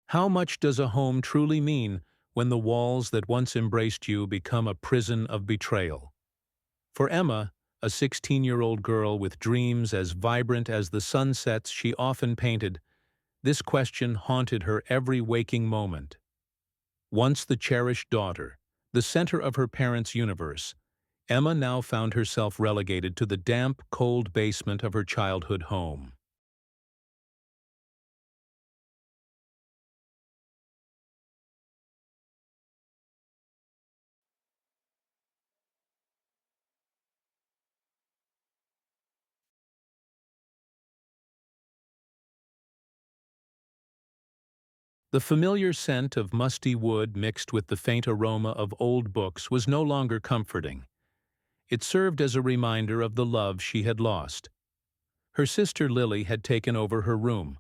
How much does a home truly mean when the walls that once embraced you become a prison of betrayal? For Emma, a 16-year-old girl with dreams as vibrant as the sunsets she often painted, this question haunted her every waking moment. Once the cherished daughter, the center of her parents' universe, Emma now found herself relegated to the damp, cold basement of her childhood home. The familiar scent of musty wood mixed with the faint aroma of old books was no longer comforting. It served as a reminder of the love she had lost. Her sister Lily had taken over her room,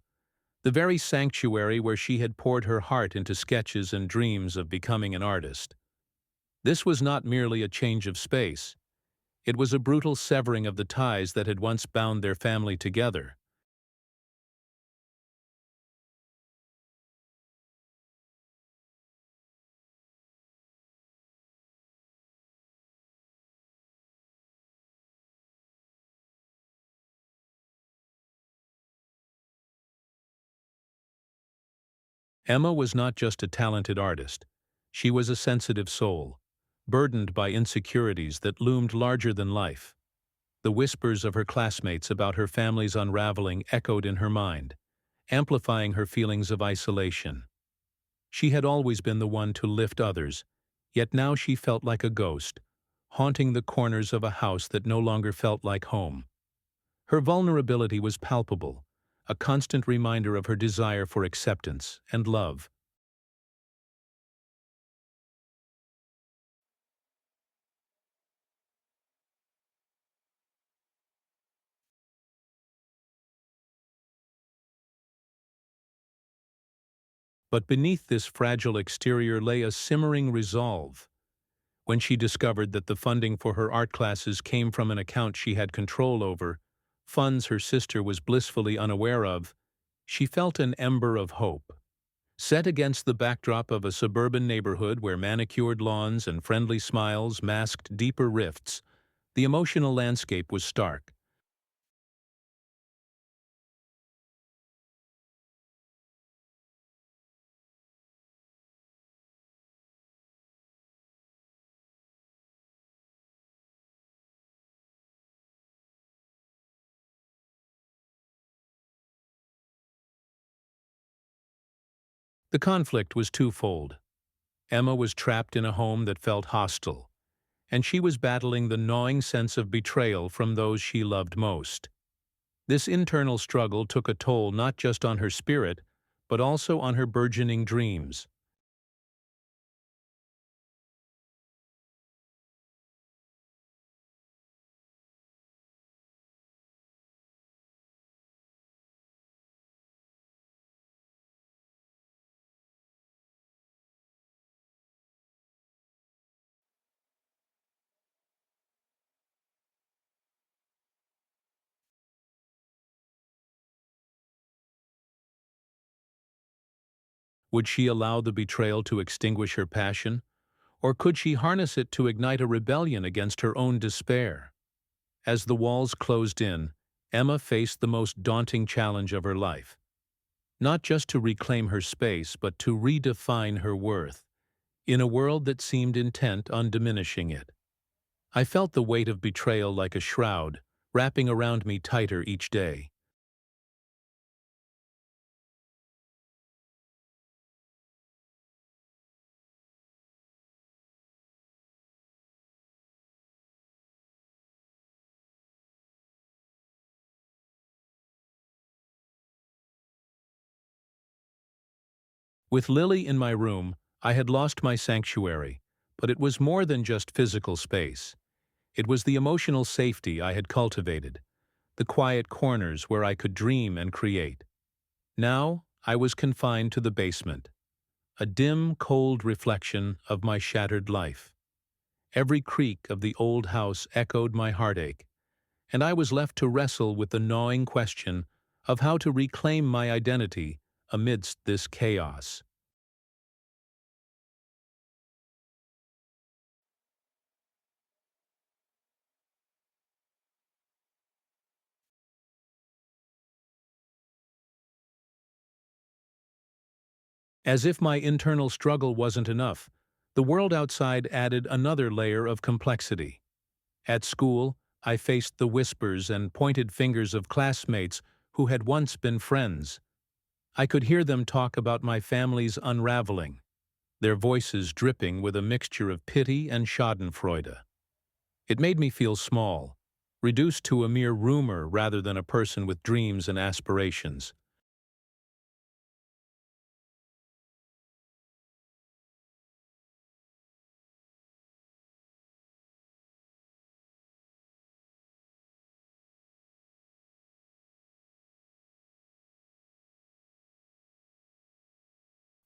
the very sanctuary where she had poured her heart into sketches and dreams of becoming an artist. This was not merely a change of space. It was a brutal severing of the ties that had once bound their family together. Emma was not just a talented artist. She was a sensitive soul, burdened by insecurities that loomed larger than life. The whispers of her classmates about her family's unraveling echoed in her mind, amplifying her feelings of isolation. She had always been the one to lift others, yet now she felt like a ghost, haunting the corners of a house that no longer felt like home. Her vulnerability was palpable, a constant reminder of her desire for acceptance and love. But beneath this fragile exterior lay a simmering resolve. When she discovered that the funding for her art classes came from an account she had control over, funds her sister was blissfully unaware of, she felt an ember of hope. Set against the backdrop of a suburban neighborhood where manicured lawns and friendly smiles masked deeper rifts, the emotional landscape was stark. The conflict was twofold. Emma was trapped in a home that felt hostile, and she was battling the gnawing sense of betrayal from those she loved most. This internal struggle took a toll not just on her spirit, but also on her burgeoning dreams. Would she allow the betrayal to extinguish her passion, or could she harness it to ignite a rebellion against her own despair? As the walls closed in, Emma faced the most daunting challenge of her life. Not just to reclaim her space, but to redefine her worth, in a world that seemed intent on diminishing it. I felt the weight of betrayal like a shroud, wrapping around me tighter each day. With Lily in my room, I had lost my sanctuary, but it was more than just physical space. It was the emotional safety I had cultivated, the quiet corners where I could dream and create. Now, I was confined to the basement, a dim, cold reflection of my shattered life. Every creak of the old house echoed my heartache, and I was left to wrestle with the gnawing question of how to reclaim my identity amidst this chaos. As if my internal struggle wasn't enough, the world outside added another layer of complexity. At school, I faced the whispers and pointed fingers of classmates who had once been friends. I could hear them talk about my family's unraveling, their voices dripping with a mixture of pity and schadenfreude. It made me feel small, reduced to a mere rumor rather than a person with dreams and aspirations.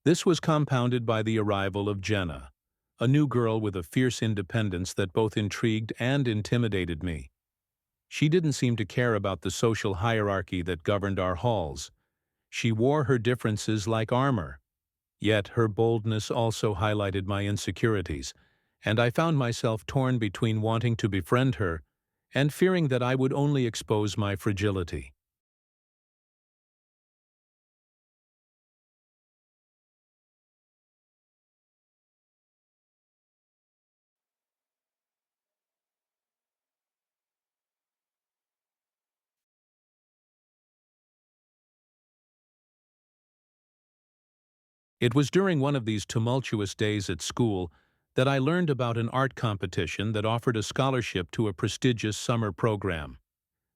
This was compounded by the arrival of Jenna, a new girl with a fierce independence that both intrigued and intimidated me. She didn't seem to care about the social hierarchy that governed our halls. She wore her differences like armor. Yet her boldness also highlighted my insecurities, and I found myself torn between wanting to befriend her and fearing that I would only expose my fragility. It was during one of these tumultuous days at school that I learned about an art competition that offered a scholarship to a prestigious summer program.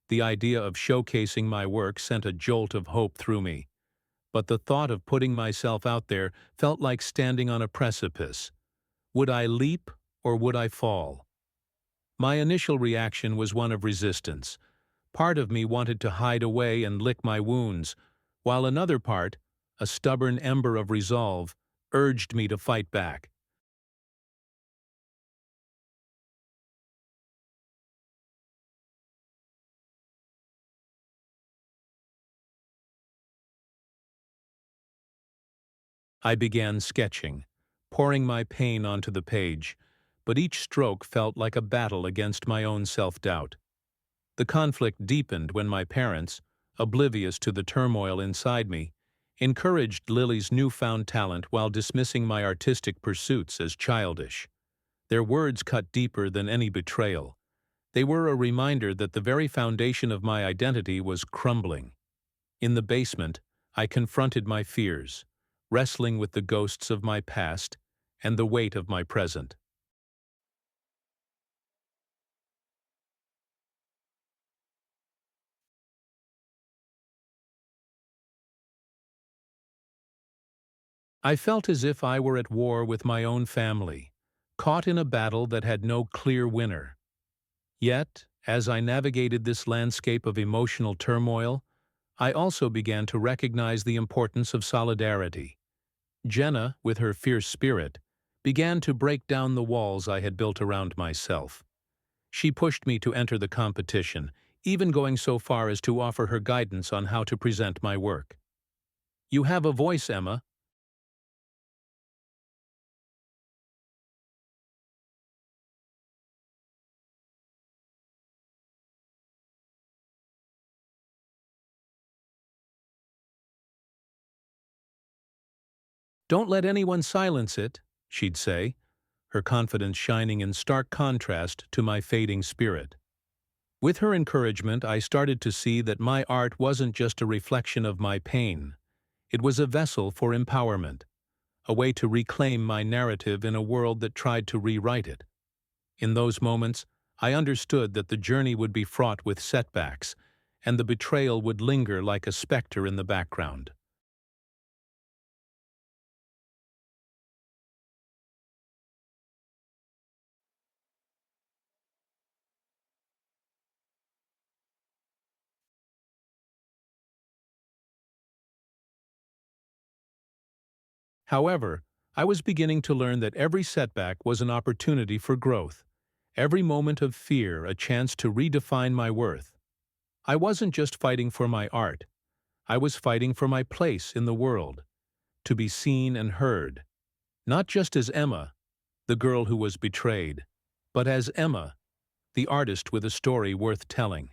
The idea of showcasing my work sent a jolt of hope through me, but the thought of putting myself out there felt like standing on a precipice. Would I leap or would I fall? My initial reaction was one of resistance. Part of me wanted to hide away and lick my wounds, while another part, a stubborn ember of resolve, urged me to fight back. I began sketching, pouring my pain onto the page, but each stroke felt like a battle against my own self-doubt. The conflict deepened when my parents, oblivious to the turmoil inside me, encouraged Lily's newfound talent while dismissing my artistic pursuits as childish. Their words cut deeper than any betrayal. They were a reminder that the very foundation of my identity was crumbling. In the basement, I confronted my fears, wrestling with the ghosts of my past and the weight of my present. I felt as if I were at war with my own family, caught in a battle that had no clear winner. Yet, as I navigated this landscape of emotional turmoil, I also began to recognize the importance of solidarity. Jenna, with her fierce spirit, began to break down the walls I had built around myself. She pushed me to enter the competition, even going so far as to offer her guidance on how to present my work. "You have a voice, Emma." "Don't let anyone silence it," she'd say, her confidence shining in stark contrast to my fading spirit. With her encouragement, I started to see that my art wasn't just a reflection of my pain. It was a vessel for empowerment, a way to reclaim my narrative in a world that tried to rewrite it. In those moments, I understood that the journey would be fraught with setbacks, and the betrayal would linger like a specter in the background. However, I was beginning to learn that every setback was an opportunity for growth, every moment of fear a chance to redefine my worth. I wasn't just fighting for my art. I was fighting for my place in the world, to be seen and heard, not just as Emma, the girl who was betrayed, but as Emma, the artist with a story worth telling.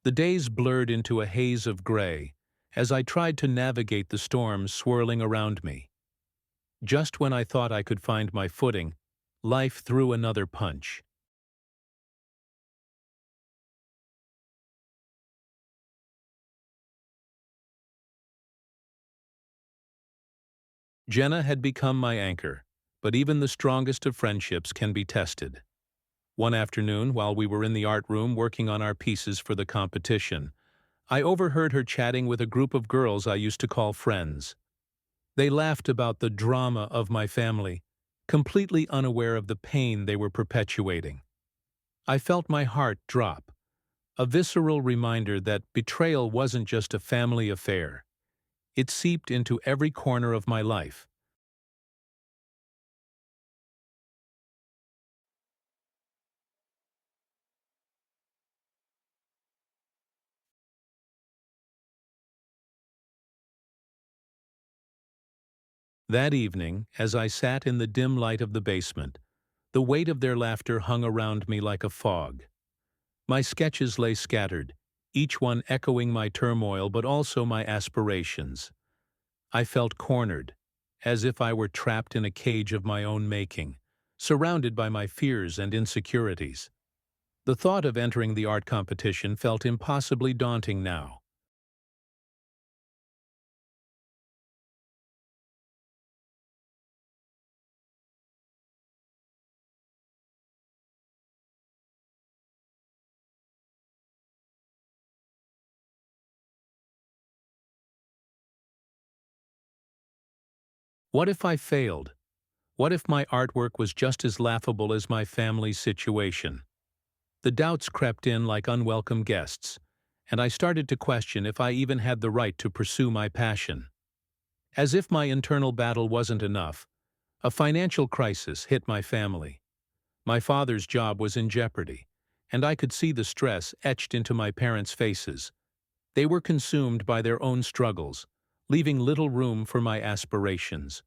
The days blurred into a haze of gray as I tried to navigate the storms swirling around me. Just when I thought I could find my footing, life threw another punch. Jenna had become my anchor, but even the strongest of friendships can be tested. One afternoon, while we were in the art room working on our pieces for the competition, I overheard her chatting with a group of girls I used to call friends. They laughed about the drama of my family, completely unaware of the pain they were perpetuating. I felt my heart drop, a visceral reminder that betrayal wasn't just a family affair. It seeped into every corner of my life. That evening, as I sat in the dim light of the basement, the weight of their laughter hung around me like a fog. My sketches lay scattered, each one echoing my turmoil but also my aspirations. I felt cornered, as if I were trapped in a cage of my own making, surrounded by my fears and insecurities. The thought of entering the art competition felt impossibly daunting now. What if I failed? What if my artwork was just as laughable as my family's situation? The doubts crept in like unwelcome guests, and I started to question if I even had the right to pursue my passion. As if my internal battle wasn't enough, a financial crisis hit my family. My father's job was in jeopardy, and I could see the stress etched into my parents' faces. They were consumed by their own struggles, leaving little room for my aspirations.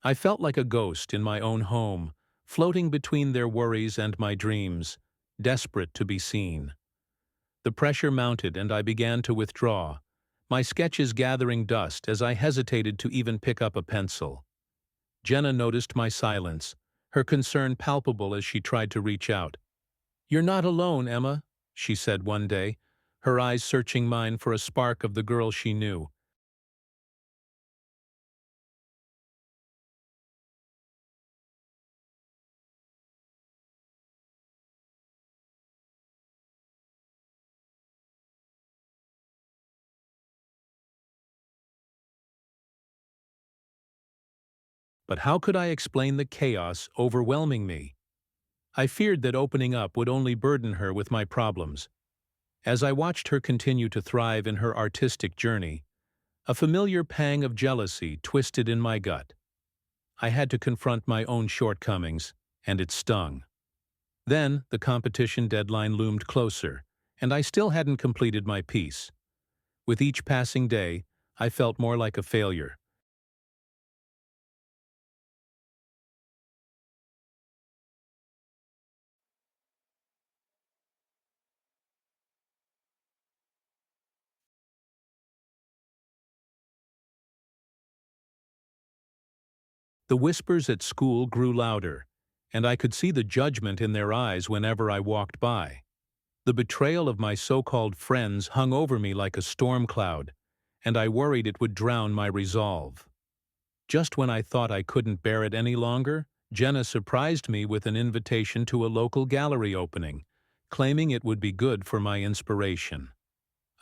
I felt like a ghost in my own home, floating between their worries and my dreams, desperate to be seen. The pressure mounted and I began to withdraw, my sketches gathering dust as I hesitated to even pick up a pencil. Jenna noticed my silence, her concern palpable as she tried to reach out. "You're not alone, Emma," she said one day, her eyes searching mine for a spark of the girl she knew. But how could I explain the chaos overwhelming me? I feared that opening up would only burden her with my problems. As I watched her continue to thrive in her artistic journey, a familiar pang of jealousy twisted in my gut. I had to confront my own shortcomings, and it stung. Then, the competition deadline loomed closer, and I still hadn't completed my piece. With each passing day, I felt more like a failure. The whispers at school grew louder, and I could see the judgment in their eyes whenever I walked by. The betrayal of my so-called friends hung over me like a storm cloud, and I worried it would drown my resolve. Just when I thought I couldn't bear it any longer, Jenna surprised me with an invitation to a local gallery opening, claiming it would be good for my inspiration.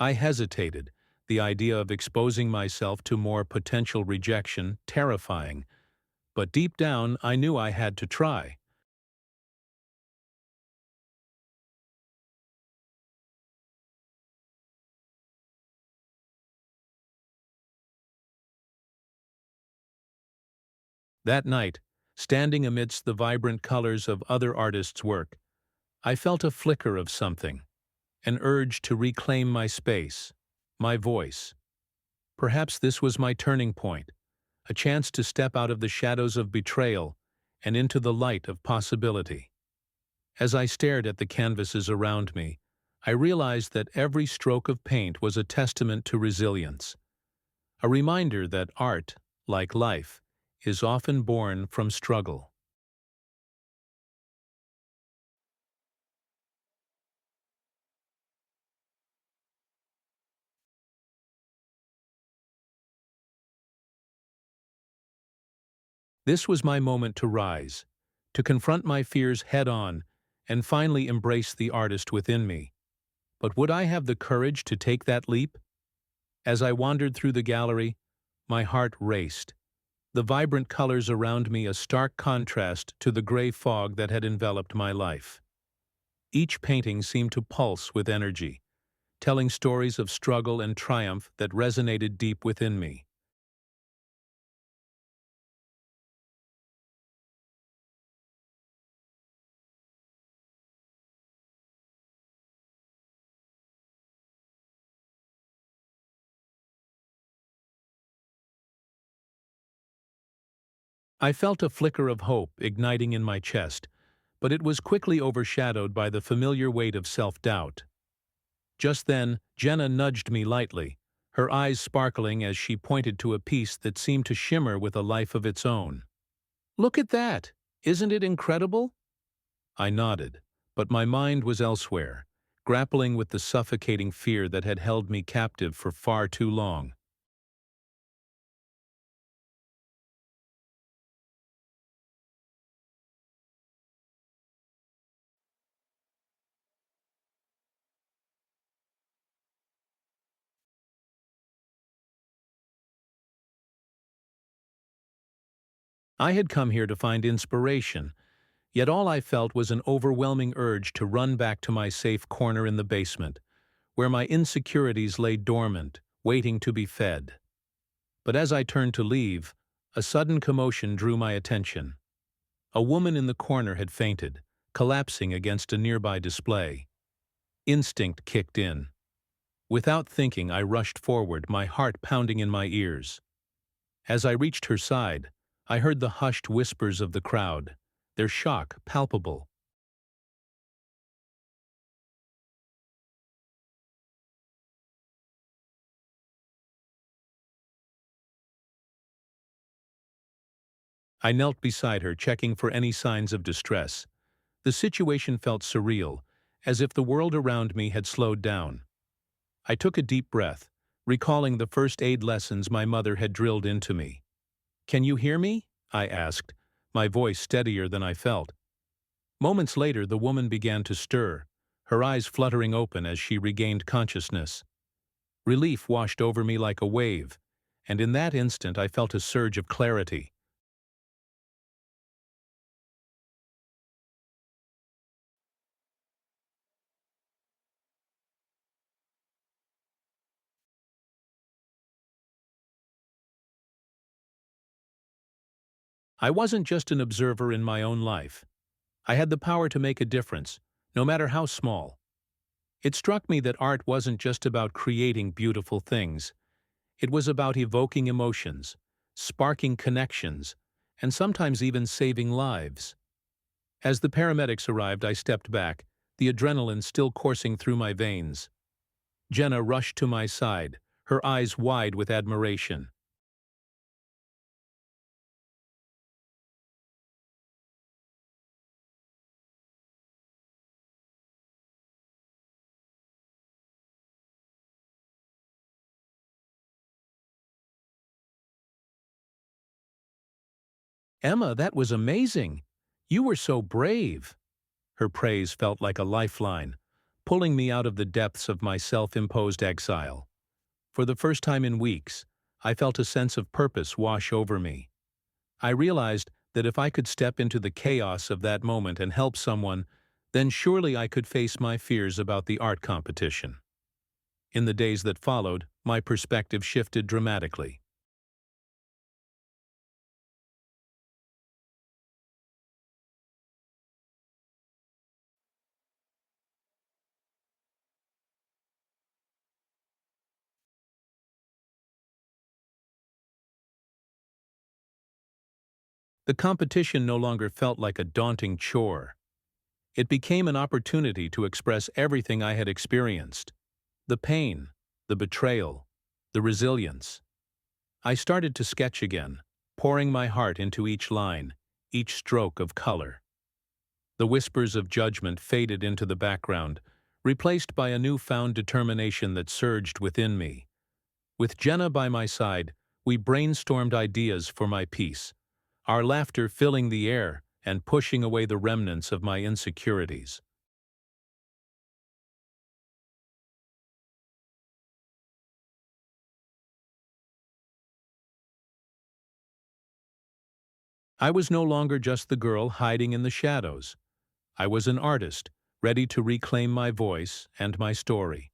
I hesitated, the idea of exposing myself to more potential rejection terrifying, but deep down I knew I had to try. That night, standing amidst the vibrant colors of other artists' work, I felt a flicker of something, an urge to reclaim my space, my voice. Perhaps this was my turning point, a chance to step out of the shadows of betrayal and into the light of possibility. As I stared at the canvases around me, I realized that every stroke of paint was a testament to resilience, a reminder that art, like life, is often born from struggle. This was my moment to rise, to confront my fears head-on, and finally embrace the artist within me. But would I have the courage to take that leap? As I wandered through the gallery, my heart raced, the vibrant colors around me a stark contrast to the gray fog that had enveloped my life. Each painting seemed to pulse with energy, telling stories of struggle and triumph that resonated deep within me. I felt a flicker of hope igniting in my chest, but it was quickly overshadowed by the familiar weight of self-doubt. Just then, Jenna nudged me lightly, her eyes sparkling as she pointed to a piece that seemed to shimmer with a life of its own. "Look at that! Isn't it incredible?" I nodded, but my mind was elsewhere, grappling with the suffocating fear that had held me captive for far too long. I had come here to find inspiration, yet all I felt was an overwhelming urge to run back to my safe corner in the basement, where my insecurities lay dormant, waiting to be fed. But as I turned to leave, a sudden commotion drew my attention. A woman in the corner had fainted, collapsing against a nearby display. Instinct kicked in. Without thinking, I rushed forward, my heart pounding in my ears. As I reached her side, I heard the hushed whispers of the crowd, their shock palpable. I knelt beside her, checking for any signs of distress. The situation felt surreal, as if the world around me had slowed down. I took a deep breath, recalling the first aid lessons my mother had drilled into me. "Can you hear me?" I asked, my voice steadier than I felt. Moments later, the woman began to stir, her eyes fluttering open as she regained consciousness. Relief washed over me like a wave, and in that instant I felt a surge of clarity. I wasn't just an observer in my own life. I had the power to make a difference, no matter how small. It struck me that art wasn't just about creating beautiful things. It was about evoking emotions, sparking connections, and sometimes even saving lives. As the paramedics arrived, I stepped back, the adrenaline still coursing through my veins. Jenna rushed to my side, her eyes wide with admiration. "Emma, that was amazing! You were so brave!" Her praise felt like a lifeline, pulling me out of the depths of my self-imposed exile. For the first time in weeks, I felt a sense of purpose wash over me. I realized that if I could step into the chaos of that moment and help someone, then surely I could face my fears about the art competition. In the days that followed, my perspective shifted dramatically. The competition no longer felt like a daunting chore. It became an opportunity to express everything I had experienced: the pain, the betrayal, the resilience. I started to sketch again, pouring my heart into each line, each stroke of color. The whispers of judgment faded into the background, replaced by a newfound determination that surged within me. With Jenna by my side, we brainstormed ideas for my piece, our laughter filling the air and pushing away the remnants of my insecurities. I was no longer just the girl hiding in the shadows. I was an artist, ready to reclaim my voice and my story.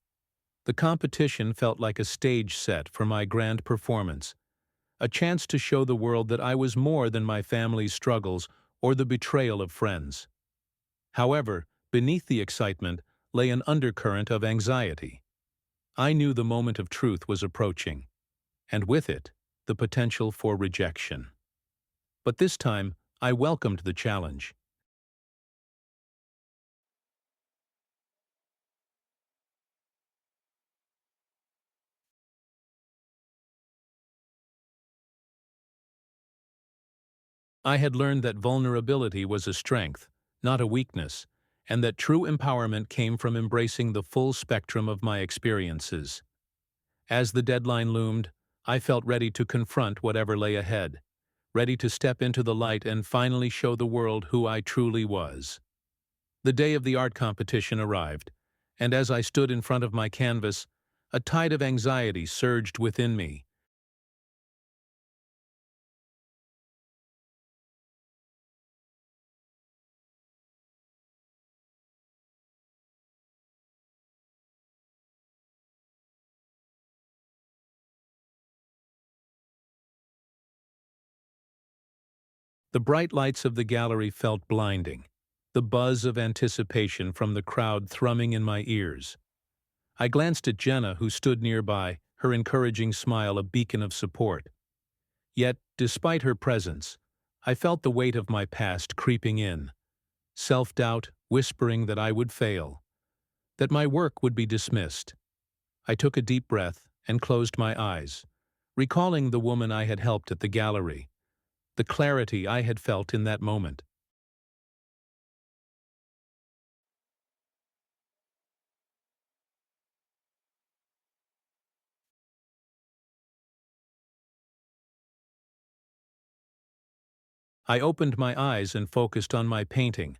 The competition felt like a stage set for my grand performance, a chance to show the world that I was more than my family's struggles or the betrayal of friends. However, beneath the excitement lay an undercurrent of anxiety. I knew the moment of truth was approaching, and with it, the potential for rejection. But this time, I welcomed the challenge. I had learned that vulnerability was a strength, not a weakness, and that true empowerment came from embracing the full spectrum of my experiences. As the deadline loomed, I felt ready to confront whatever lay ahead, ready to step into the light and finally show the world who I truly was. The day of the art competition arrived, and as I stood in front of my canvas, a tide of anxiety surged within me. The bright lights of the gallery felt blinding, the buzz of anticipation from the crowd thrumming in my ears. I glanced at Jenna, who stood nearby, her encouraging smile a beacon of support. Yet, despite her presence, I felt the weight of my past creeping in, self-doubt whispering that I would fail, that my work would be dismissed. I took a deep breath and closed my eyes, recalling the woman I had helped at the gallery, the clarity I had felt in that moment. I opened my eyes and focused on my painting,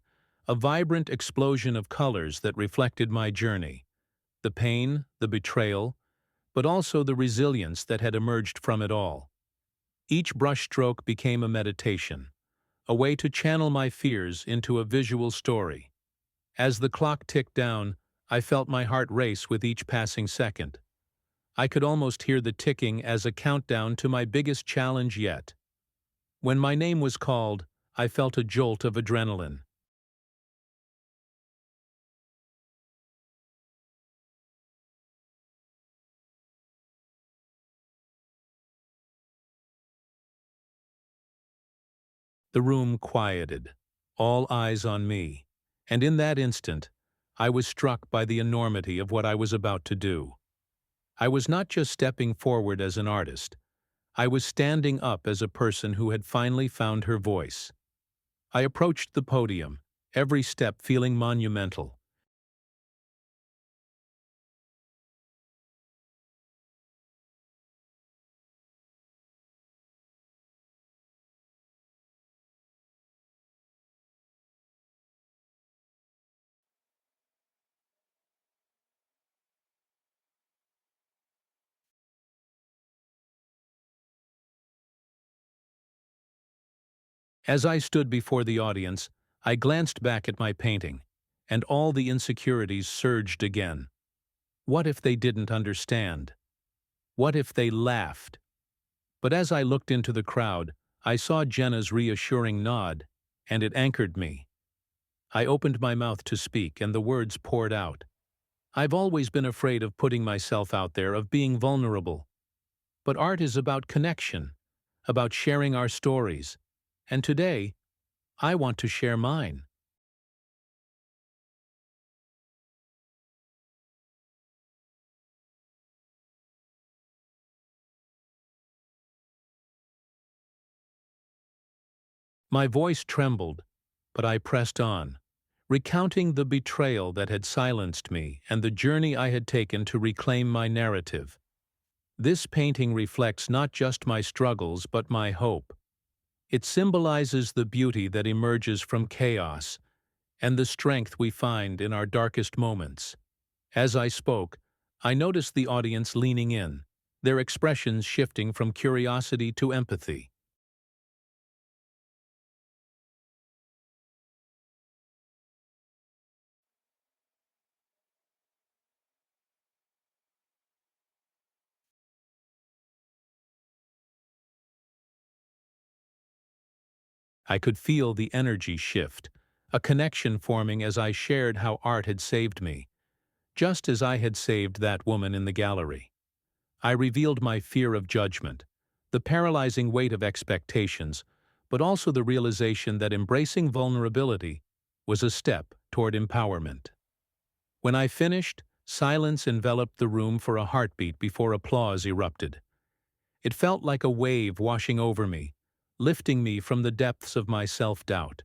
a vibrant explosion of colors that reflected my journey, the pain, the betrayal, but also the resilience that had emerged from it all. Each brushstroke became a meditation, a way to channel my fears into a visual story. As the clock ticked down, I felt my heart race with each passing second. I could almost hear the ticking as a countdown to my biggest challenge yet. When my name was called, I felt a jolt of adrenaline. The room quieted, all eyes on me, and in that instant, I was struck by the enormity of what I was about to do. I was not just stepping forward as an artist, I was standing up as a person who had finally found her voice. I approached the podium, every step feeling monumental. As I stood before the audience, I glanced back at my painting, and all the insecurities surged again. What if they didn't understand? What if they laughed? But as I looked into the crowd, I saw Jenna's reassuring nod, and it anchored me. I opened my mouth to speak, and the words poured out. I've always been afraid of putting myself out there, of being vulnerable. But art is about connection, about sharing our stories, and today, I want to share mine. My voice trembled, but I pressed on, recounting the betrayal that had silenced me and the journey I had taken to reclaim my narrative. This painting reflects not just my struggles but my hope. It symbolizes the beauty that emerges from chaos and the strength we find in our darkest moments. As I spoke, I noticed the audience leaning in, their expressions shifting from curiosity to empathy. I could feel the energy shift, a connection forming as I shared how art had saved me, just as I had saved that woman in the gallery. I revealed my fear of judgment, the paralyzing weight of expectations, but also the realization that embracing vulnerability was a step toward empowerment. When I finished, silence enveloped the room for a heartbeat before applause erupted. It felt like a wave washing over me, lifting me from the depths of my self-doubt.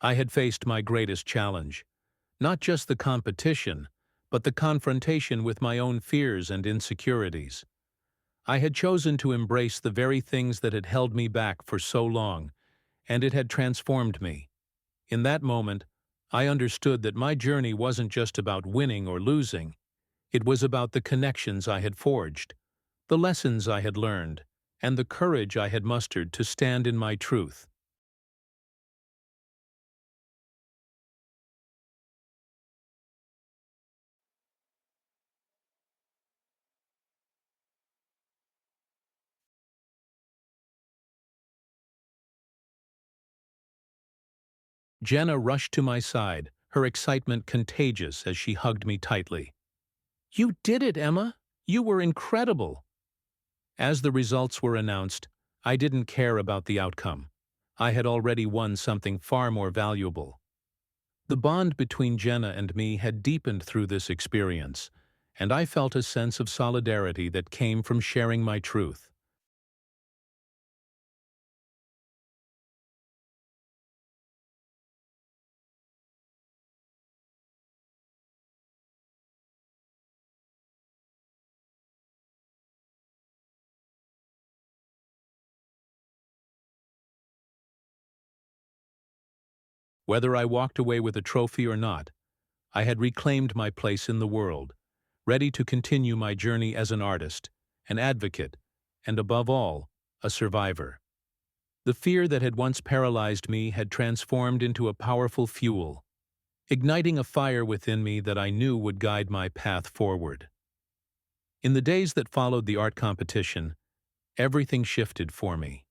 I had faced my greatest challenge, not just the competition, but the confrontation with my own fears and insecurities. I had chosen to embrace the very things that had held me back for so long, and it had transformed me. In that moment, I understood that my journey wasn't just about winning or losing. It was about the connections I had forged, the lessons I had learned, and the courage I had mustered to stand in my truth. Jenna rushed to my side, her excitement contagious as she hugged me tightly. "You did it, Emma! You were incredible!" As the results were announced, I didn't care about the outcome. I had already won something far more valuable. The bond between Jenna and me had deepened through this experience, and I felt a sense of solidarity that came from sharing my truth. Whether I walked away with a trophy or not, I had reclaimed my place in the world, ready to continue my journey as an artist, an advocate, and above all, a survivor. The fear that had once paralyzed me had transformed into a powerful fuel, igniting a fire within me that I knew would guide my path forward. In the days that followed the art competition, everything shifted for me.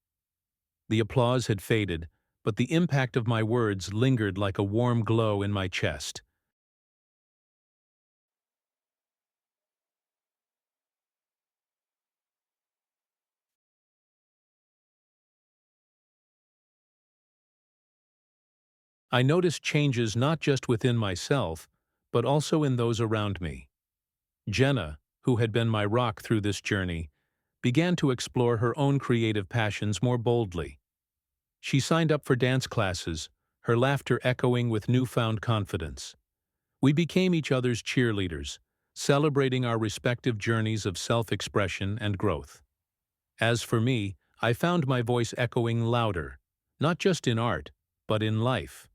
The applause had faded, but the impact of my words lingered like a warm glow in my chest. I noticed changes not just within myself, but also in those around me. Jenna, who had been my rock through this journey, began to explore her own creative passions more boldly. She signed up for dance classes, her laughter echoing with newfound confidence. We became each other's cheerleaders, celebrating our respective journeys of self-expression and growth. As for me, I found my voice echoing louder, not just in art, but in life.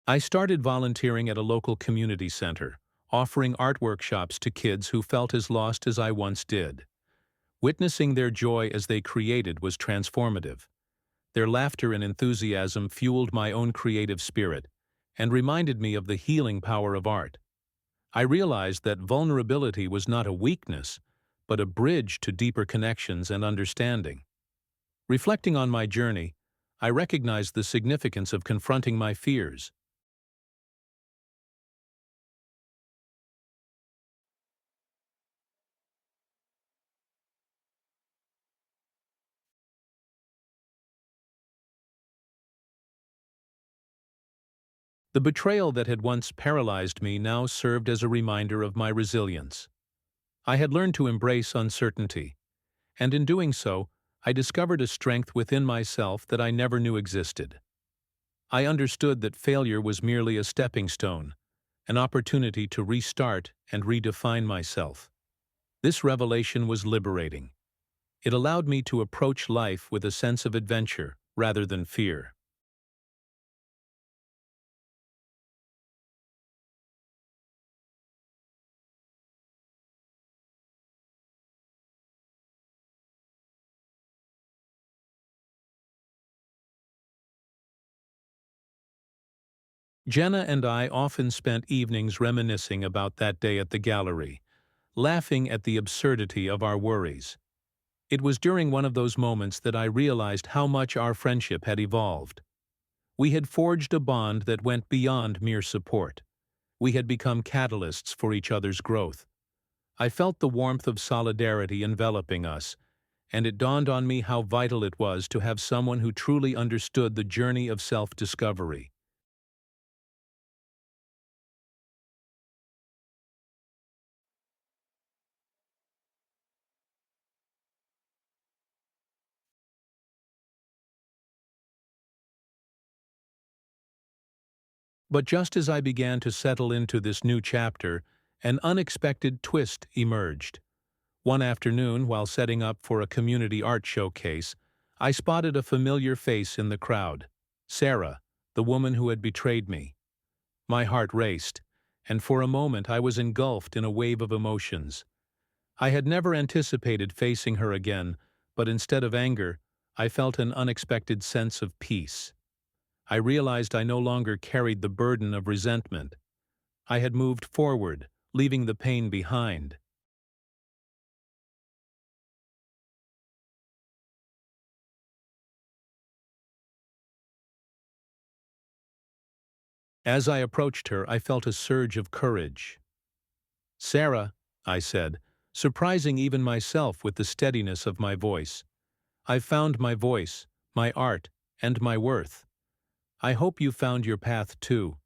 I started volunteering at a local community center, offering art workshops to kids who felt as lost as I once did. Witnessing their joy as they created was transformative. Their laughter and enthusiasm fueled my own creative spirit and reminded me of the healing power of art. I realized that vulnerability was not a weakness, but a bridge to deeper connections and understanding. Reflecting on my journey, I recognized the significance of confronting my fears. The betrayal that had once paralyzed me now served as a reminder of my resilience. I had learned to embrace uncertainty, and in doing so, I discovered a strength within myself that I never knew existed. I understood that failure was merely a stepping stone, an opportunity to restart and redefine myself. This revelation was liberating. It allowed me to approach life with a sense of adventure rather than fear. Jenna and I often spent evenings reminiscing about that day at the gallery, laughing at the absurdity of our worries. It was during one of those moments that I realized how much our friendship had evolved. We had forged a bond that went beyond mere support. We had become catalysts for each other's growth. I felt the warmth of solidarity enveloping us, and it dawned on me how vital it was to have someone who truly understood the journey of self-discovery. But just as I began to settle into this new chapter, an unexpected twist emerged. One afternoon, while setting up for a community art showcase, I spotted a familiar face in the crowd. Sarah, the woman who had betrayed me. My heart raced, and for a moment I was engulfed in a wave of emotions. I had never anticipated facing her again, but instead of anger, I felt an unexpected sense of peace. I realized I no longer carried the burden of resentment. I had moved forward, leaving the pain behind. As I approached her, I felt a surge of courage. "Sarah," I said, surprising even myself with the steadiness of my voice. "I've found my voice, my art, and my worth. I hope you found your path too."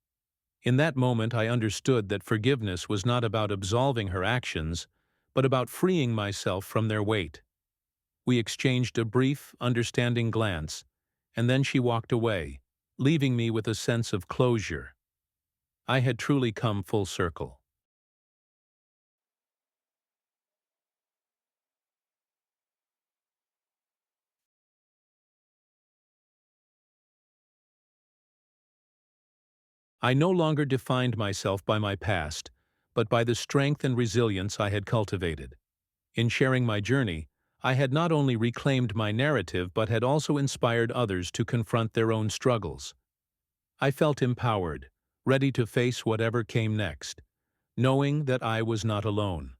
In that moment I understood that forgiveness was not about absolving her actions, but about freeing myself from their weight. We exchanged a brief, understanding glance, and then she walked away, leaving me with a sense of closure. I had truly come full circle. I no longer defined myself by my past, but by the strength and resilience I had cultivated. In sharing my journey, I had not only reclaimed my narrative but had also inspired others to confront their own struggles. I felt empowered, ready to face whatever came next, knowing that I was not alone.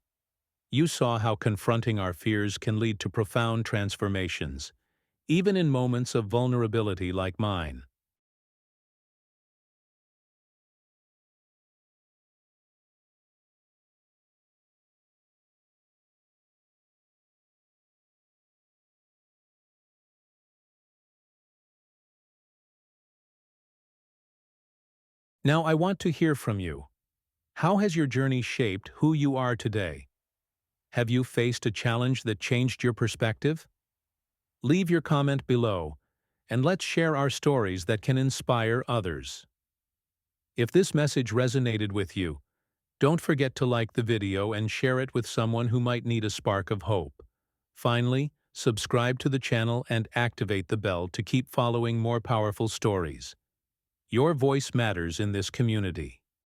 You saw how confronting our fears can lead to profound transformations, even in moments of vulnerability like mine. Now I want to hear from you. How has your journey shaped who you are today? Have you faced a challenge that changed your perspective? Leave your comment below, and let's share our stories that can inspire others. If this message resonated with you, don't forget to like the video and share it with someone who might need a spark of hope. Finally, subscribe to the channel and activate the bell to keep following more powerful stories. Your voice matters in this community.